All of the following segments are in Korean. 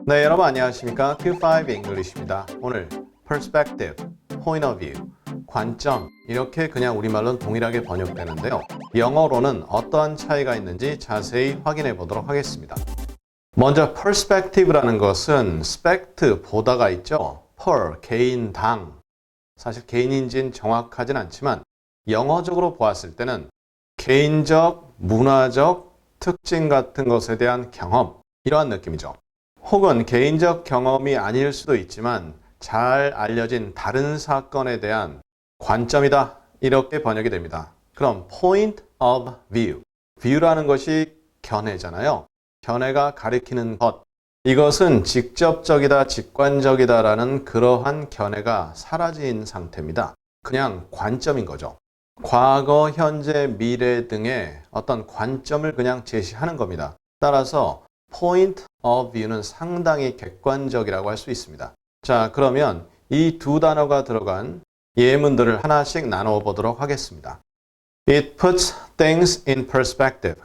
네, 여러분 안녕하십니까? Q5 English입니다. 오늘 perspective, point of view, 관점 이렇게 그냥 우리말로는 동일하게 번역되는데요. 영어로는 어떠한 차이가 있는지 자세히 확인해 보도록 하겠습니다. 먼저 perspective라는 것은 spect, 보다가 있죠. per, 개인당. 사실 개인인지는 정확하진 않지만 영어적으로 보았을 때는 개인적, 문화적 특징 같은 것에 대한 경험, 이러한 느낌이죠. 혹은 개인적 경험이 아닐 수도 있지만 잘 알려진 다른 사건에 대한 관점이다. 이렇게 번역이 됩니다. 그럼 point of view. view라는 것이 견해잖아요. 견해가 가리키는 것. 이것은 직접적이다, 직관적이다라는 그러한 견해가 사라진 상태입니다. 그냥 관점인 거죠. 과거, 현재, 미래 등의 어떤 관점을 그냥 제시하는 겁니다. 따라서 point of view는 상당히 객관적이라고 할 수 있습니다. 자, 그러면 이 두 단어가 들어간 예문들을 하나씩 나눠 보도록 하겠습니다. It puts things in perspective.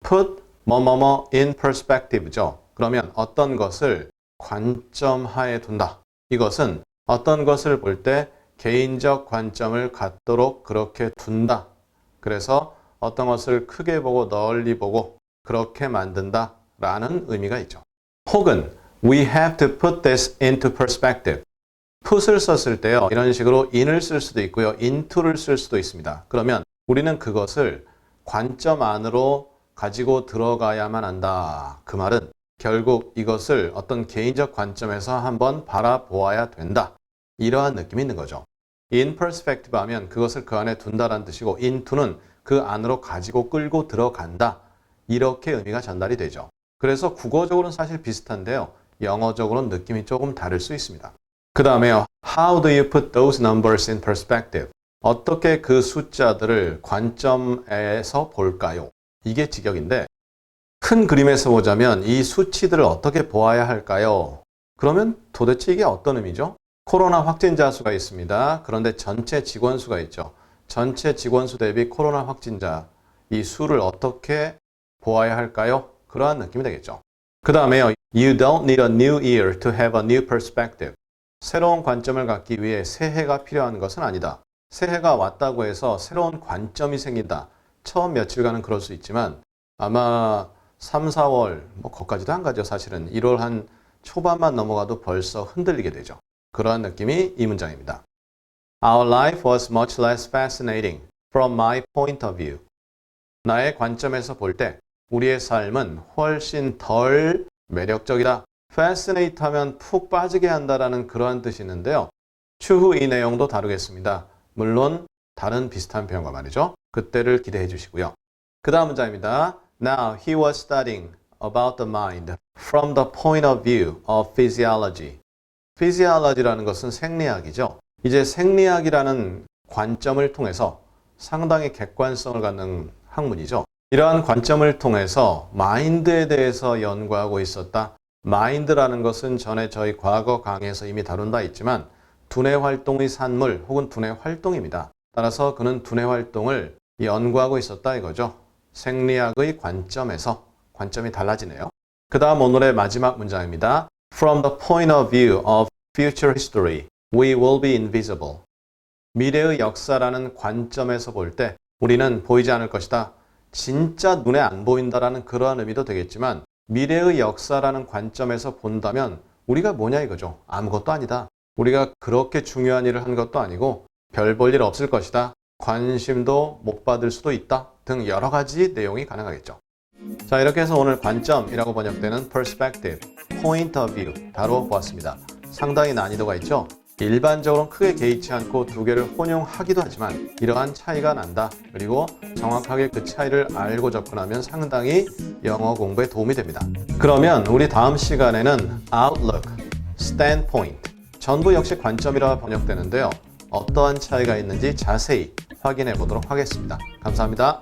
put 뭐뭐뭐 in perspective죠. 그러면 어떤 것을 관점하에 둔다. 이것은 어떤 것을 볼 때 개인적 관점을 갖도록 그렇게 둔다. 그래서 어떤 것을 크게 보고 널리 보고 그렇게 만든다 라는 의미가 있죠. 혹은 we have to put this into perspective. put을 썼을 때요. 이런 식으로 in을 쓸 수도 있고요. into를 쓸 수도 있습니다. 그러면 우리는 그것을 관점 안으로 가지고 들어가야만 한다. 그 말은 결국 이것을 어떤 개인적 관점에서 한번 바라보아야 된다. 이러한 느낌이 있는 거죠. in perspective 하면 그것을 그 안에 둔다라는 뜻이고 into는 그 안으로 가지고 끌고 들어간다. 이렇게 의미가 전달이 되죠. 그래서 국어적으로는 사실 비슷한데요. 영어적으로는 느낌이 조금 다를 수 있습니다. 그 다음에요. How do you put those numbers in perspective? 어떻게 그 숫자들을 관점에서 볼까요? 이게 직역인데 큰 그림에서 보자면 이 수치들을 어떻게 보아야 할까요? 그러면 도대체 이게 어떤 의미죠? 코로나 확진자 수가 있습니다. 그런데 전체 직원 수가 있죠. 전체 직원 수 대비 코로나 확진자 이 수를 어떻게 보아야 할까요? 그러한 느낌이 되겠죠. 그 다음에요. You don't need a new year to have a new perspective. 새로운 관점을 갖기 위해 새해가 필요한 것은 아니다. 새해가 왔다고 해서 새로운 관점이 생긴다. 처음 며칠간은 그럴 수 있지만 아마 3, 4월 거기까지도 안 가죠. 사실은 1월 한 초반만 넘어가도 벌써 흔들리게 되죠. 그러한 느낌이 이 문장입니다. Our life was much less fascinating from my point of view. 나의 관점에서 볼 때 우리의 삶은 훨씬 덜 매력적이다. fascinate 하면 푹 빠지게 한다라는 그러한 뜻이 있는데요. 추후 이 내용도 다루겠습니다. 물론 다른 비슷한 표현과 말이죠. 그때를 기대해 주시고요. 그 다음 문장입니다. Now he was studying about the mind from the point of view of physiology. physiology라는 것은 생리학이죠. 이제 생리학이라는 관점을 통해서 상당히 객관성을 갖는 학문이죠. 이러한 관점을 통해서 마인드에 대해서 연구하고 있었다. 마인드라는 것은 전에 저희 과거 강의에서 이미 다룬 바 있지만 두뇌 활동의 산물 혹은 두뇌 활동입니다. 따라서 그는 두뇌 활동을 연구하고 있었다 이거죠. 생리학의 관점에서 관점이 달라지네요. 그 다음 오늘의 마지막 문장입니다. From the point of view of future history, we will be invisible. 미래의 역사라는 관점에서 볼 때 우리는 보이지 않을 것이다. 진짜 눈에 안 보인다라는 그러한 의미도 되겠지만 미래의 역사라는 관점에서 본다면 우리가 뭐냐 이거죠. 아무것도 아니다. 우리가 그렇게 중요한 일을 한 것도 아니고 별 볼 일 없을 것이다. 관심도 못 받을 수도 있다. 등 여러 가지 내용이 가능하겠죠. 자, 이렇게 해서 오늘 관점이라고 번역되는 perspective, point of view 다뤄보았습니다. 상당히 난이도가 있죠. 일반적으로는 크게 개의치 않고 두 개를 혼용하기도 하지만 이러한 차이가 난다. 그리고 정확하게 그 차이를 알고 접근하면 상당히 영어 공부에 도움이 됩니다. 그러면 우리 다음 시간에는 outlook, standpoint 전부 역시 관점이라 번역되는데요. 어떠한 차이가 있는지 자세히 확인해 보도록 하겠습니다. 감사합니다.